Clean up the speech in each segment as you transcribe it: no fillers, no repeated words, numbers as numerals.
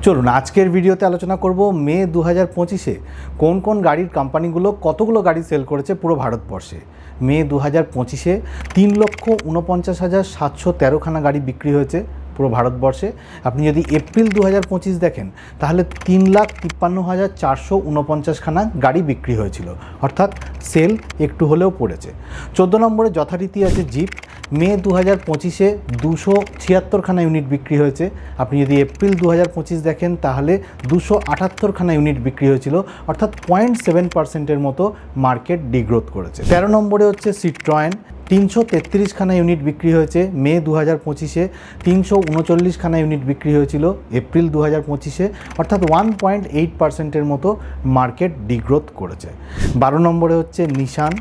চলুন আজকের ভিডিওতে আলোচনা করব মে 2025-এ কোন কোন গাড়ির কোম্পানিগুলো কতগুলো গাড়ি সেল করেছে পুরো ভারতবর্ষে। মে 2025-এ 3,49,713খানা গাড়ি বিক্রি হয়েছে পুরো ভারতবর্ষে। আপনি যদি এপ্রিল 2025 দেখেন তাহলে 3,53,449খানা গাড়ি বিক্রি হয়েছিল, অর্থাৎ সেল একটু হলেও পড়েছে। 14 নম্বরে যথারীতি আছে জিপ। মে 2025-এ 276খানা ইউনিট বিক্রি হয়েছে। আপনি যদি এপ্রিল 2025 দেখেন তাহলে 278খানা ইউনিট বিক্রি হয়েছিল, অর্থাৎ 0.7%-এর মতো মার্কেট ডিগ্রোথ করেছে। 13 নম্বরে হচ্ছে সিট্রয়েন। 333খানা ইউনিট বিক্রি হয়েছে মে 2025-এ। 339খানা ইউনিট বিক্রি হয়েছিল এপ্রিল 2025-এ, অর্থাৎ 1.8%-এর মতো মার্কেট ডিগ্রোথ করেছে। 12 নম্বরে হচ্ছে নিশান।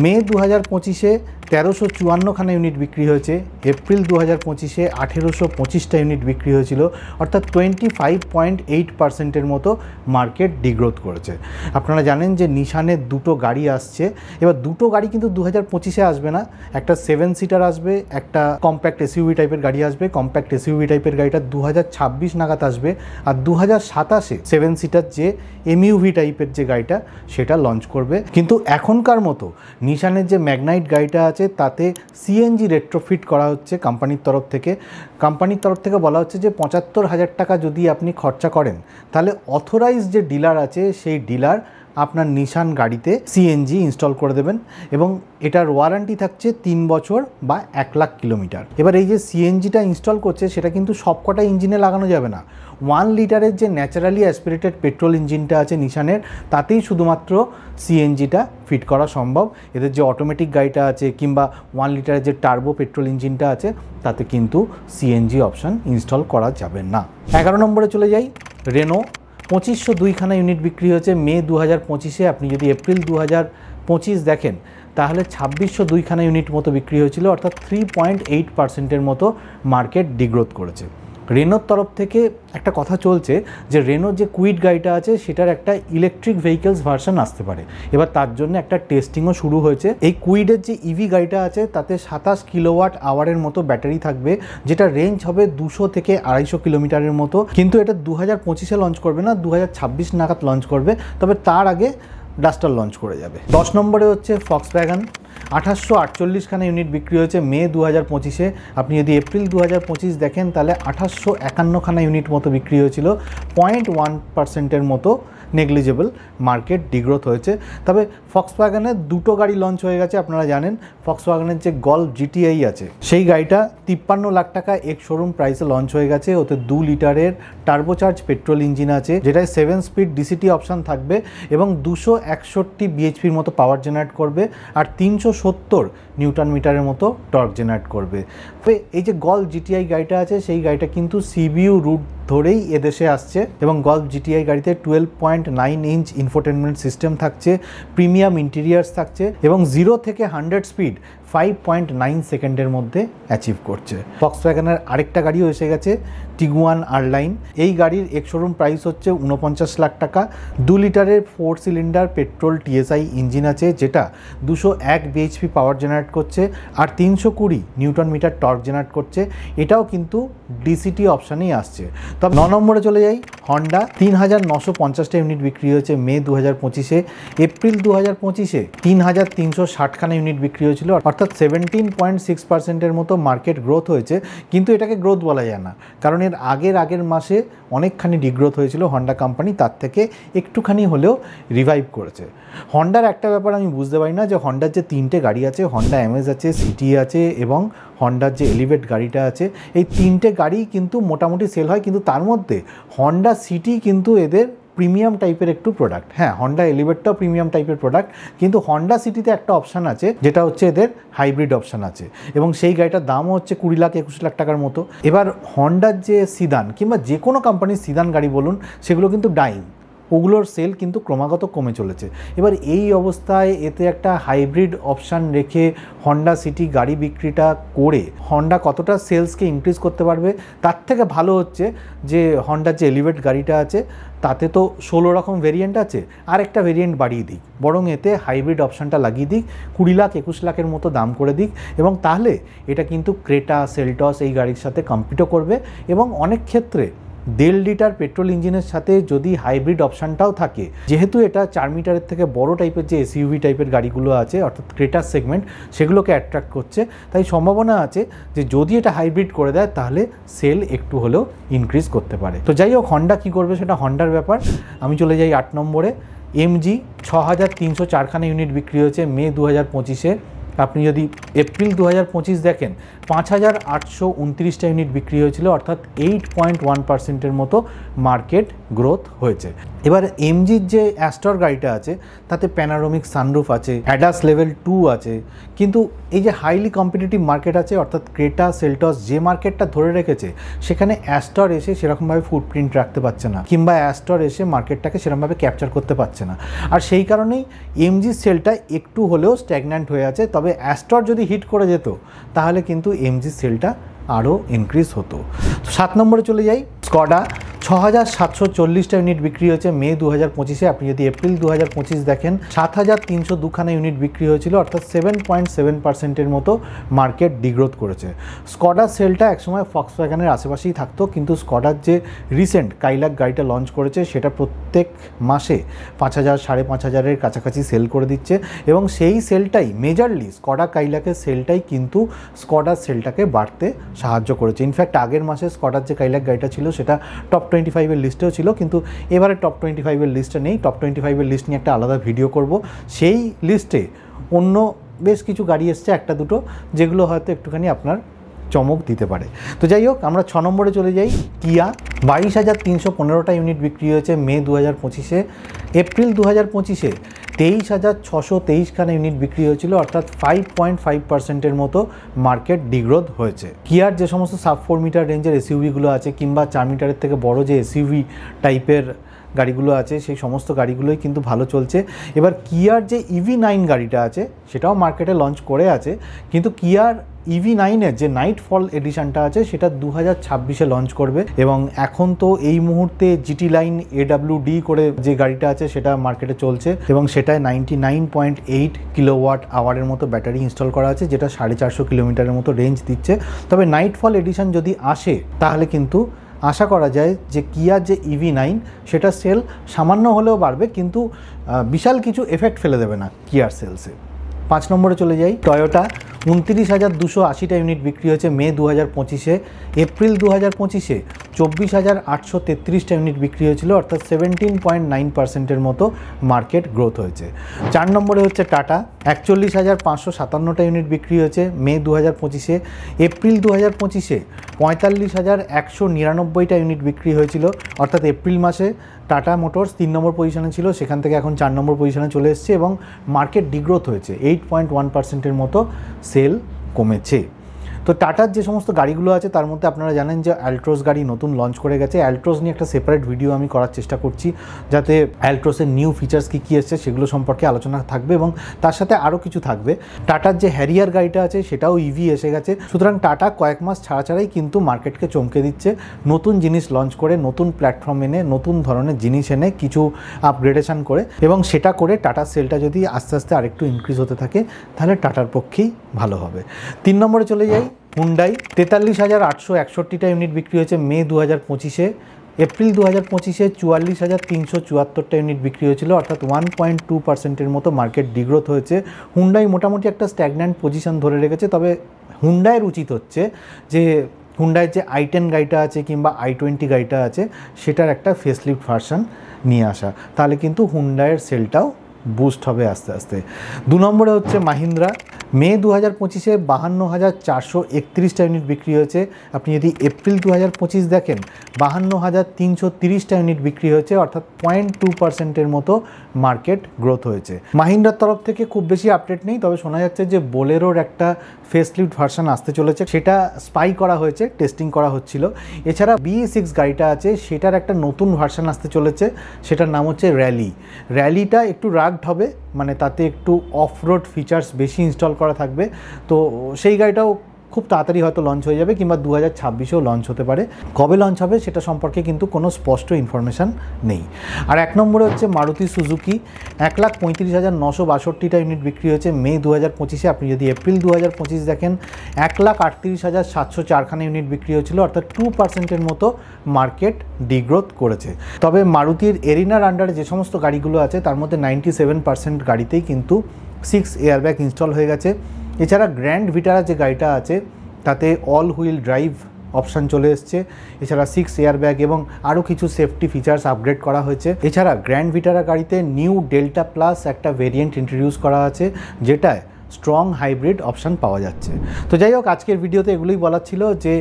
মে 2025-এ 1354খানা ইউনিট বিক্রি হয়েছে। এপ্রিল 2025-এ 1825টা ইউনিট বিক্রি হয়েছিল, অর্থাৎ 25.8%-এর মতো মার্কেট ডিগ্রোথ করেছে। আপনারা জানেন যে নিশানের দুটো গাড়ি আসছে। এবার দুটো গাড়ি কিন্তু 2025-এ আসবে না, একটা 7 সিটার আসবে, একটা কম্প্যাক্ট এসইউভি টাইপের গাড়ি আসবে। কম্প্যাক্ট এসইউভি টাইপের গাড়িটা 2026 নাগাদ আসবে, আর 2027-এ 7 সিটার যে এমইউভি টাইপের যে গাড়িটা সেটা লঞ্চ করবে। কিন্তু এখনকার মতো নিশানের যে ম্যাগনাইট গাড়িটা আছে তাতে সিএনজি রেট্রোফিট করা হচ্ছে কোম্পানির তরফ থেকে। কোম্পানির তরফ থেকে বলা হচ্ছে যে 75,000 টাকা যদি আপনি খরচা করেন তাহলে অথরাইজ যে ডিলার আছে সেই ডিলার আপনার নিশান গাড়িতে সিএনজি ইনস্টল করে দেবেন, এবং এটার ওয়ারেন্টি থাকছে 3 বছর বা 1 লাখ কিলোমিটার। এবার এই যে সিএনজিটা ইনস্টল করছে সেটা কিন্তু সবকটা ইঞ্জিনে লাগানো যাবে না। 1 লিটারের যে ন্যাচারালি অ্যাসপিরেটেড পেট্রোল ইঞ্জিনটা আছে নিশানের, তাতেই শুধুমাত্র সিএনজিটা ফিট করা সম্ভব। এদের যে অটোমেটিক গাড়িটা আছে কিংবা 1 লিটারের যে টার্বো পেট্রোল ইঞ্জিনটা আছে তাতে কিন্তু সিএনজি অপশান ইনস্টল করা যাবে না। 11 নম্বরে চলে যাই, রেনো। 2502খানা ইউনিট বিক্রি হয়েছে মে 2025-এ। আপনি যদি এপ্রিল 2025 দেখেন তাহলে 2602খানা ইউনিট মতো বিক্রি হয়েছিল, অর্থাৎ 3.8%-এর মতো মার্কেট ডিগ্রোথ করেছে। রেনোর তরফ থেকে একটা কথা চলছে যে রেনোর যে কুইড গাড়িটা আছে সেটার একটা ইলেকট্রিক ভেহিকেলস ভার্সন আসতে পারে। এবার তার জন্য একটা টেস্টিংও শুরু হয়েছে। এই কুইডের যে ইভি গাড়িটা আছে তাতে 27 কিলোওয়াট আওয়ারের মতো ব্যাটারি থাকবে, যেটা রেঞ্জ হবে 200 থেকে 250 কিলোমিটারের মতো। কিন্তু এটা 2025-এ লঞ্চ করবে না, 2026 নাগাদ লঞ্চ করবে, তবে তার আগে ডাস্টার লঞ্চ করে যাবে। 10 নম্বরে হচ্ছে ফক্সওয়াগন। 2848খানা ইউনিট বিক্রি হয়েছে মে 2025-এ। আপনি যদি এপ্রিল 2025 দেখেন তাহলে 2851খানা ইউনিট মতো বিক্রি হয়েছিল, 0.1%-এর মতো নেগলিজেবল মার্কেট ডিগ্রোথ হয়েছে। তবে ফক্সওয়াগনের দুটো গাড়ি লঞ্চ হয়ে গেছে। আপনারা জানেন ফক্সওয়াগনের যে গল্ফ জিটিআই আছে সেই গাড়িটা 53 লাখ টাকা এক শোরুম প্রাইসে লঞ্চ হয়ে গেছে। ওতে 2 লিটারের টার্বোচার্জ পেট্রোল ইঞ্জিন আছে, যেটায় 7 স্পিড ডিসিটি অপশান থাকবে এবং 261 বিএইচপির মতো পাওয়ার জেনারেট করবে, আর 370 নিউটন মিটারের মতো টর্ক জেনারেট করবে। এই যে গল্ফ জিটিআই গাড়িটা আছে সেই গাড়িটা কিন্তু সিবিইউ রুট ধরেই এদেশে আসছে, এবং গল্ফ জিটিআই গাড়িতে 12.9 ইঞ্চ ইনফোটেনমেন্ট সিস্টেম থাকছে, প্রিমিয়াম ইন্টেরিয়ার্স থাকছে, এবং 0 থেকে 100 স্পিড 5.9 সেকেন্ডের মধ্যে অ্যাচিভ করছে। ফক্সওয়াগনের আরেকটা গাড়িও এসে গেছে, টিগুয়ান আরলাইন। এই গাড়ির এক শোরুম প্রাইস হচ্ছে 49 লাখ টাকা। 2 লিটারের 4 সিলিন্ডার পেট্রোল টিএসআই ইঞ্জিন আছে, যেটা 201 বিএইচপি পাওয়ার জেনারেট করছে আর 320 নিউটন মিটার টর্ক জেনারেট করছে। এটাও কিন্তু ডিসিটি অপশানেই আসছে। তবে 9 নম্বরে চলে যাই, হন্ডা। 3950টা ইউনিট বিক্রি হয়েছে মে 2025-এ। এপ্রিল 2025-এ 3360খানা ইউনিট বিক্রি হয়েছিল, অর্থাৎ 17.6%-এর মতো মার্কেট গ্রোথ হয়েছে। কিন্তু এটাকে গ্রোথ বলা যায় না, কারণ এর আগের মাসে অনেকখানি ডিগ্রোথ হয়েছিল হন্ডা কোম্পানি, তার থেকে একটুখানি হলেও রিভাইভ করেছে। হন্ডার একটা ব্যাপার আমি বুঝতে পারি না, যে হন্ডার যে 3টে গাড়ি আছে, হন্ডা অ্যামেজ আছে, সিটি আছে এবং হন্ডার যে এলিভেট গাড়িটা আছে, এই 3টে গাড়ি কিন্তু মোটামুটি সেল হয়, কিন্তু তার মধ্যে হন্ডা সিটি কিন্তু এদের প্রিমিয়াম টাইপের একটু প্রোডাক্ট। হ্যাঁ, হন্ডা এলিভেটটাও প্রিমিয়াম টাইপের প্রোডাক্ট, কিন্তু হন্ডা সিটিতে একটা অপশান আছে যেটা হচ্ছে এদের হাইব্রিড অপশান আছে, এবং সেই গাড়িটার দামও হচ্ছে 20 লাখ 21 লাখ টাকার মতো। এবার হন্ডার যে সিদান কিংবা যে কোনো কোম্পানির সিদান গাড়ি বলুন, সেগুলো কিন্তু ডাইং, ওগুলোর সেল কিন্তু ক্রমাগত কমে চলেছে। এবার এই অবস্থায় এতে একটা হাইব্রিড অপশান রেখে হন্ডা সিটি গাড়ি বিক্রিটা করে হন্ডা কতটা সেলসকে ইনক্রিজ করতে পারবে, তার থেকে ভালো হচ্ছে যে হন্ডার যে এলিভেট গাড়িটা আছে তাতে তো 16 রকম ভেরিয়েন্ট আছে, আর একটা ভেরিয়েন্ট বাড়িয়ে দিক, বরং এতে হাইব্রিড অপশানটা লাগিয়ে দিক, 20 লাখ 21 লাখের মতো দাম করে দিক, এবং তাহলে এটা কিন্তু ক্রেটা সেলটস এই গাড়ির সাথে কম্পিটও করবে, এবং অনেক ক্ষেত্রে 1.5 লিটার পেট্রোল ইঞ্জিনের সাথে যদি হাইব্রিড অপশানটাও থাকে, যেহেতু এটা 4 মিটারের থেকে বড় টাইপের যে এসইউভি টাইপের গাড়িগুলো আছে অর্থাৎ ক্রেটার সেগমেন্ট, সেগুলোকে অ্যাট্রাক্ট করছে, তাই সম্ভাবনা আছে যে যদি এটা হাইব্রিড করে দেয় তাহলে সেল একটু হলেও ইনক্রিজ করতে পারে। তো যাই হোক, হন্ডা কী করবে সেটা হন্ডার ব্যাপার। আমি চলে যাই 8 নম্বরে। এমজি 6304খানা ইউনিট বিক্রি হয়েছে মে 2025-এ। আপনি যদি এপ্রিল 2025 দেখেন 5829টা ইউনিট বিক্রি হয়েছিল, অর্থাৎ 8.1%-এর মতো মার্কেট গ্রোথ হয়েছে। এবার এমজির যে অ্যাস্টর গাড়িটা আছে তাতে প্যানারোমিক সানরুফ আছে, অ্যাডাস লেভেল 2 আছে, কিন্তু এই যে হাইলি কম্পিটিটিভ মার্কেট আছে অর্থাৎ ক্রেটা সেলটস যে মার্কেটটা ধরে রেখেছে, সেখানে অ্যাস্টর এসে সেরকমভাবে ফুটপ্রিন্ট রাখতে পারছে না, কিংবা অ্যাস্টর এসে মার্কেটটাকে সেরকমভাবে ক্যাপচার করতে পারছে না। আর সেই কারণেই এমজির সেলটা একটু হলেও স্ট্যাগন্যান্ট হয়ে আছে। তবে অ্যাস্টর যদি হিট করে যেত তাহলে কিন্তু এমজির সেলটা আরও ইনক্রিজ হতো। 7 নম্বরে চলে যাই। স্কডা 6740টা ইউনিট বিক্রি হয়েছে মে 2025-এ। আপনি যদি এপ্রিল 2025 দেখেন 7302খানা ইউনিট বিক্রি হয়েছিল, অর্থাৎ 7.7%-এর মতো মার্কেট ডিগ্রোথ করেছে। স্কডার সেলটা একসময় ফক্সওয়াগনের আশেপাশেই থাকতো, কিন্তু স্কডার যে রিসেন্ট কাইলাক গাড়িটা লঞ্চ করেছে সেটা প্রত্যেক মাসে 5000 5500-এর কাছাকাছি সেল করে দিচ্ছে, এবং সেই সেলটাই মেজরলি স্কডা কাইলাকের সেলটাই কিন্তু স্কডার সেলটাকে বাড়তে সাহায্য করেছে। ইনফ্যাক্ট আগের মাসে স্কডার যে কাইলাক গাড়িটা ছিল সেটা টপ 25-এর লিস্টেও ছিল, কিন্তু এবারে টপ 25-এর লিস্টে নেই। টপ 25-এর লিস্ট নিয়ে একটা আলাদা ভিডিও করব। সেই লিস্টে অন্য বেশ কিছু গাড়ি এসছে, একটা দুটো, যেগুলো হয়তো একটুখানি আপনার চমক দিতে পারে। তো যাই হোক, আমরা 6 নম্বরে চলে যাই। কিয়া 22315টা ইউনিট বিক্রি হয়েছে মে 2025-এ। এপ্রিল 2025-এ 23623খানা ইউনিট বিক্রি হয়েছিল, অর্থাৎ 5.5%-এর মতো মার্কেট ডিগ্রোথ হয়েছে। কিয়ার যে সমস্ত সাব 4 মিটার রেঞ্জের এসইউভিগুলো আছে, কিংবা 4 মিটারের থেকে বড় যে এসইউভি টাইপের গাড়িগুলো আছে, সেই সমস্ত গাড়িগুলোই কিন্তু ভালো চলছে। এবার কিয়ার যে EV9 গাড়িটা আছে সেটাও মার্কেটে লঞ্চ করে আছে, কিন্তু কিয়ার EV9-এর যে নাইট ফল এডিশনটা আছে সেটা 2026-এ লঞ্চ করবে, এবং এখন তো এই মুহূর্তে জিটি লাইন AWD করে যে গাড়িটা আছে সেটা মার্কেটে চলছে, এবং সেটায় 99.8 কিলোওয়াট আওয়ারের মতো ব্যাটারি ইনস্টল করা আছে, যেটা 450 কিলোমিটারের মতো রেঞ্জ দিচ্ছে। তবে নাইট ফল এডিশন যদি আসে তাহলে কিন্তু আশা করা যায় যে কিয়ার যে EV9 সেটা সেল সামান্য হলেও বাড়বে, কিন্তু বিশাল কিছু এফেক্ট ফেলে দেবে না কিয়ার সেলসে। 5 নম্বরে চলে যাই। টয়োটা 29,280টা ইউনিট বিক্রি হয়েছে মে 2025-এ। এপ্রিল 2025-এ 24,833টা ইউনিট বিক্রি হয়েছিল, অর্থাৎ 17.9%-এর মতো মার্কেট গ্রোথ হয়েছে। 4 নম্বরে হচ্ছে টাটা 41,557টা ইউনিট বিক্রি হয়েছে মে 2025-এ। এপ্রিল 2025-এ 45,199টা ইউনিট বিক্রি হয়েছিল, অর্থাৎ এপ্রিল মাসে টাটা মোটরস 3 নম্বর পজিশনে ছিল, সেখান থেকে এখন 4 নম্বর পজিশনে চলে এসেছে, এবং মার্কেট ডিগ্রোথ হয়েছে। 8.1%-এর মতো সেল কমেছে। তো টাটার যে সমস্ত গাড়িগুলো আছে তার মধ্যে আপনারা জানেন যে অ্যালট্রোস গাড়ি নতুন লঞ্চ করে গেছে। অ্যালট্রোস নিয়ে একটা সেপারেট ভিডিও আমি করার চেষ্টা করছি, যাতে অ্যালট্রোসের নিউ ফিচার্স কী কী এসছে সেগুলো সম্পর্কে আলোচনা থাকবে, এবং তার সাথে আরও কিছু থাকবে। টাটার যে হ্যারিয়ার গাড়িটা আছে সেটাও ইভি এসে গেছে। সুতরাং টাটা কয়েক মাস ছাড়া ছাড়াই কিন্তু মার্কেটকে চমকে দিচ্ছে, নতুন জিনিস লঞ্চ করে, নতুন প্ল্যাটফর্ম এনে, নতুন ধরনের জিনিস এনে, কিছু আপগ্রেডেশন করে, এবং সেটা করে টাটার সেলটা যদি আস্তে আস্তে আরেকটু ইনক্রিজ হতে থাকে তাহলে টাটার পক্ষেই ভালো হবে। 3 নম্বরে চলে যাই। হুন্ডাই 43,861টা ইউনিট বিক্রি হয়েছে মে 2025-এ। এপ্রিল 2025-এ 44,374টা ইউনিট বিক্রি হয়েছিল, অর্থাৎ 1.2%-এর মতো মার্কেট ডিগ্রোথ হয়েছে। হুন্ডাই মোটামুটি একটা স্ট্যাগন্যান্ট পজিশন ধরে রেখেছে। তবে হুন্ডাইয়ের উচিত হচ্ছে যে হুন্ডাইয়ের যে i10 গাড়িটা আছে কিংবা i20 গাড়িটা আছে সেটার একটা ফেসলিফট ভার্সন নিয়ে আসা, তাহলে কিন্তু হুন্ডাইয়ের সেলটাও বুস্ট হবে আস্তে আস্তে। 2 নম্বরে হচ্ছে মাহিন্দ্রা মে 2025-এ 52,431টা ইউনিট বিক্রি হয়েছে। আপনি যদি এপ্রিল 2025 দেখেন 52,330টা ইউনিট বিক্রি হয়েছে, অর্থাৎ 0.2%-এর মতো মার্কেট গ্রোথ হয়েছে। মাহিন্দ্রার তরফ থেকে খুব বেশি আপডেট নেই, তবে শোনা যাচ্ছে যে বোলেরোর একটা ফেসলিফট ভার্সন আসতে চলেছে, সেটা স্পাই করা হয়েছে, টেস্টিং করা হচ্ছিল। এছাড়া BE6 গাড়িটা আছে সেটার একটা নতুন ভার্সন আসতে চলেছে, সেটার নাম হচ্ছে র্যালি। র্যালিটা একটু রাগড হবে, মানে তাতে একটু অফ রোড ফিচার্স বেশি ইনস্টল করা থাকবে, তো সেই গাড়িটাও খুব তাড়াতাড়ি হয়তো লঞ্চ হয়ে যাবে, কিংবা 2026-এও লঞ্চ হতে পারে। কবে লঞ্চ হবে সেটা সম্পর্কে কিন্তু কোনো স্পষ্ট ইনফরমেশান নেই। আর 1 নম্বরে হচ্ছে মারুতি সুজুকি। 1,35,962টা ইউনিট বিক্রি হয়েছে মে 2025-এ। আপনি যদি এপ্রিল 2025 দেখেন 1,38,704খানা ইউনিট বিক্রি হয়েছিল, অর্থাৎ 2%-এর মতো মার্কেট ডিগ্রোথ করেছে। তবে মারুতির এরিনার আন্ডারে যে সমস্ত গাড়িগুলো আছে তার মধ্যে 97% গাড়িতেই কিন্তু 6 এয়ারব্যাগ ইনস্টল হয়ে গেছে। এছাড়া গ্র্যান্ড ভিটারা যে গাড়িটা আছে তাতে অল হুইল ড্রাইভ অপশান চলে এসছে। এছাড়া 6 এয়ারব্যাগ এবং আরও কিছু সেফটি ফিচার্স আপগ্রেড করা হয়েছে। এছাড়া গ্র্যান্ড ভিটারা গাড়িতে নিউ ডেল্টা প্লাস একটা ভেরিয়েন্ট ইন্ট্রোডিউস করা আছে, যেটায় স্ট্রং হাইব্রিড অপশান পাওয়া যাচ্ছে। তো যাই হোক, আজকের ভিডিওতে এগুলোই বলার ছিল যে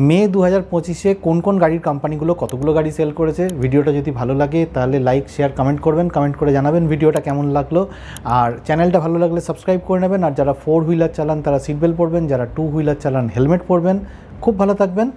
মে 2025-এ কোন কোন গাড়ির কোম্পানিগুলো কতগুলো গাড়ি সেল করেছে। ভিডিওটা যদি ভালো লাগে তাহলে লাইক, শেয়ার, কমেন্ট করবেন। কমেন্ট করে জানাবেন ভিডিওটা কেমন লাগলো। আর চ্যানেলটা ভালো লাগলে সাবস্ক্রাইব করে নেবেন। আর যারা 4 হুইলার চালান তারা সিট বেল্ট পরবেন, যারা 2 হুইলার চালান হেলমেট পরবেন। খুব ভালো থাকবেন।